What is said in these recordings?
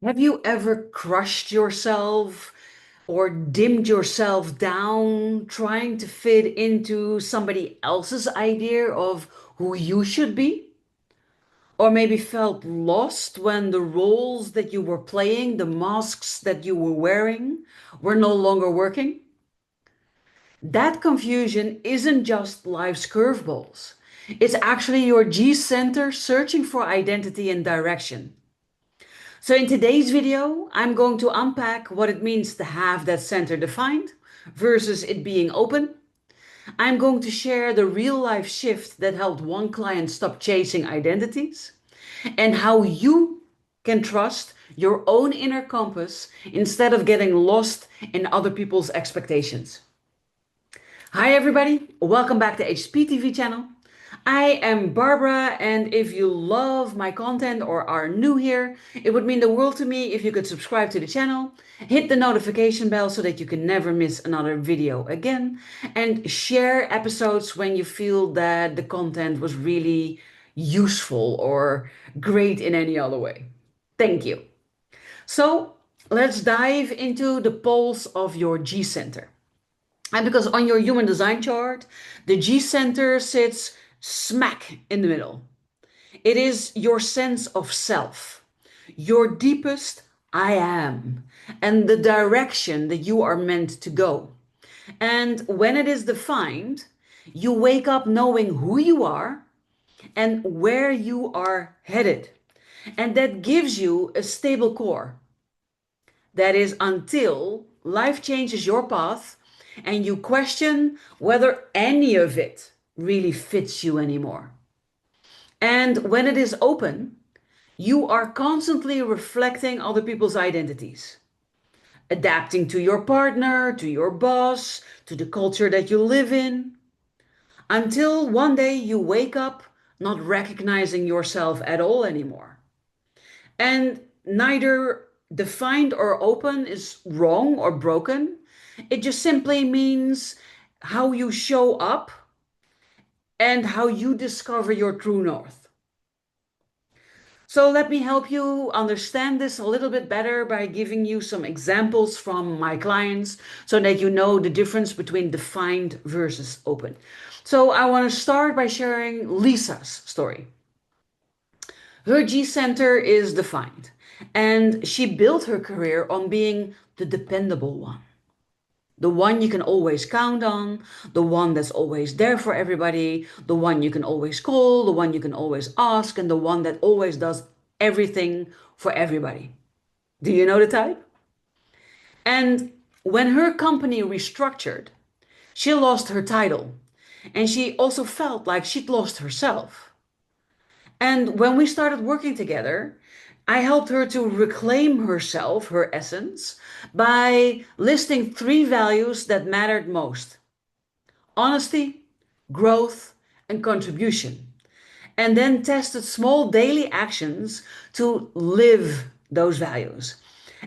Have you ever crushed yourself or dimmed yourself down trying to fit into somebody else's idea of who you should be? Or maybe felt lost when the roles that you were playing, the masks that you were wearing, were no longer working? That confusion isn't just life's curveballs. It's actually your G center searching for identity and direction. So in today's video, I'm going to unpack what it means to have that center defined versus it being open. I'm going to share the real life shift that helped one client stop chasing identities and how you can trust your own inner compass instead of getting lost in other people's expectations. Hi everybody, welcome back to HPTV channel. I am Barbara, and if you love my content or are new here, it would mean the world to me if you could subscribe to the channel, hit the notification bell so that you can never miss another video again, and share episodes when you feel that the content was really useful or great in any other way. Thank you. So let's dive into the poles of your G center. And because on your human design chart, the G center sits smack in the middle. It is your sense of self, your deepest I am, and the direction that you are meant to go. And when it is defined, you wake up knowing who you are and where you are headed. And that gives you a stable core. That is until life changes your path and you question whether any of it really fits you anymore. And when it is open, you are constantly reflecting other people's identities, adapting to your partner, to your boss, to the culture that you live in, until one day you wake up not recognizing yourself at all anymore. And neither defined or open is wrong or broken. It just simply means how you show up and how you discover your true north. So let me help you understand this a little bit better by giving you some examples from my clients so that you know the difference between defined versus open. So I want to start by sharing Lisa's story. Her G center is defined, and she built her career on being the dependable one. The one you can always count on, the one that's always there for everybody, the one you can always call, the one you can always ask, and the one that always does everything for everybody. Do you know the type? And when her company restructured, she lost her title, and she also felt like she'd lost herself. And when we started working together, I helped her to reclaim herself, her essence, by listing three values that mattered most: honesty, growth, and contribution. And then tested small daily actions to live those values.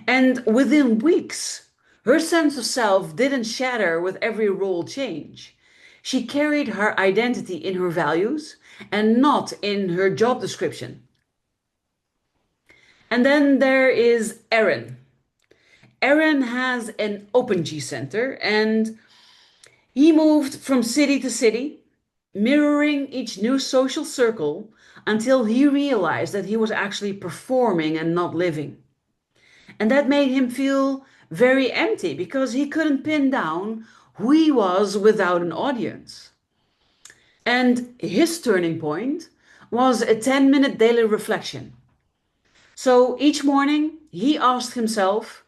And within weeks, her sense of self didn't shatter with every role change. She carried her identity in her values and not in her job description. And then there is Aaron. Aaron has an open G center and he moved from city to city, mirroring each new social circle until he realized that he was actually performing and not living. And that made him feel very empty because he couldn't pin down who he was without an audience. And his turning point was a 10-minute daily reflection. So each morning he asked himself,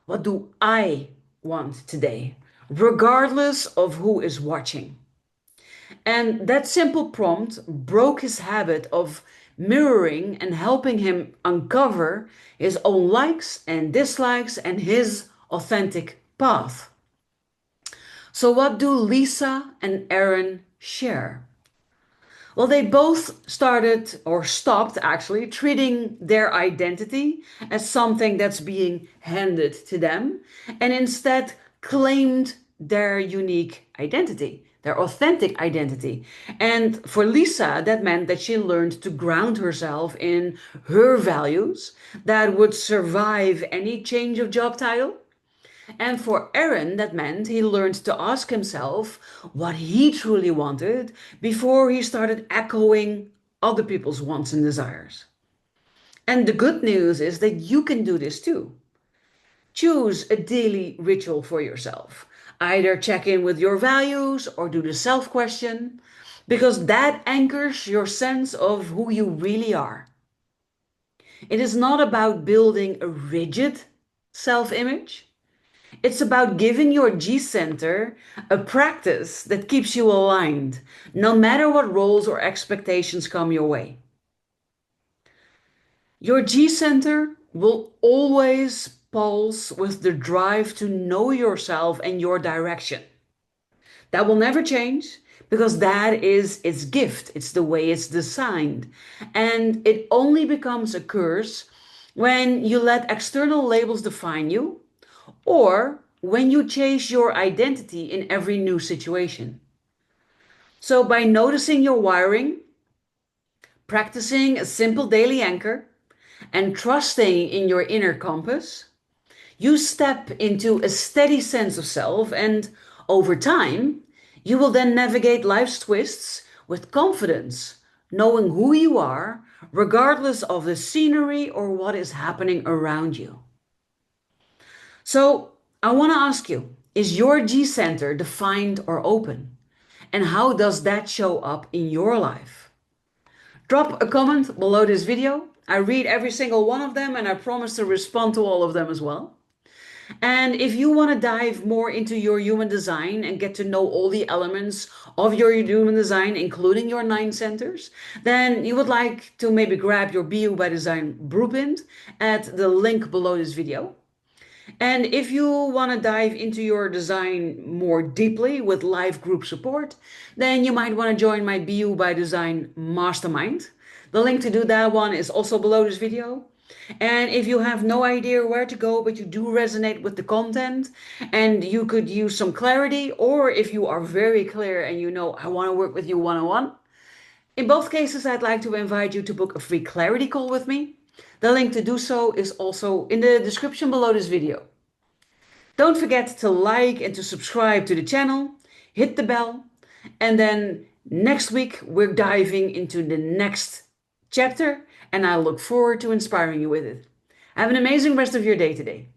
what do I want today, regardless of who is watching? And that simple prompt broke his habit of mirroring and helping him uncover his own likes and dislikes and his authentic path. So, what do Lisa and Aaron share? Well, they both started or stopped actually treating their identity as something that's being handed to them and instead claimed their unique identity, their authentic identity. And for Lisa, that meant that she learned to ground herself in her values that would survive any change of job title. And for Aaron, that meant he learned to ask himself what he truly wanted before he started echoing other people's wants and desires. And the good news is that you can do this too. Choose a daily ritual for yourself. Either check in with your values or do the self question, because that anchors your sense of who you really are. It is not about building a rigid self image. It's about giving your G center a practice that keeps you aligned, no matter what roles or expectations come your way. Your G center will always pulse with the drive to know yourself and your direction. That will never change because that is its gift. It's the way it's designed. And it only becomes a curse when you let external labels define you or when you chase your identity in every new situation. So, by noticing your wiring, practicing a simple daily anchor, and trusting in your inner compass, you step into a steady sense of self, and over time, you will then navigate life's twists with confidence, knowing who you are, regardless of the scenery or what is happening around you. So, I want to ask you, is your G center defined or open? And how does that show up in your life? Drop a comment below this video. I read every single one of them and I promise to respond to all of them as well. And if you want to dive more into your human design and get to know all the elements of your human design, including your 9 centers, then you would like to maybe grab your BU by Design blueprint at the link below this video. And if you want to dive into your design more deeply with live group support, then you might want to join my BU by Design Mastermind. The link to do that one is also below this video. And if you have no idea where to go, but you do resonate with the content and you could use some clarity, or if you are very clear and you know, I want to work with you one-on-one, in both cases, I'd like to invite you to book a free clarity call with me. The link to do so is also in the description below this video. Don't forget to like and to subscribe to the channel, hit the bell, and then next week we're diving into the next chapter, and I look forward to inspiring you with it. Have an amazing rest of your day today.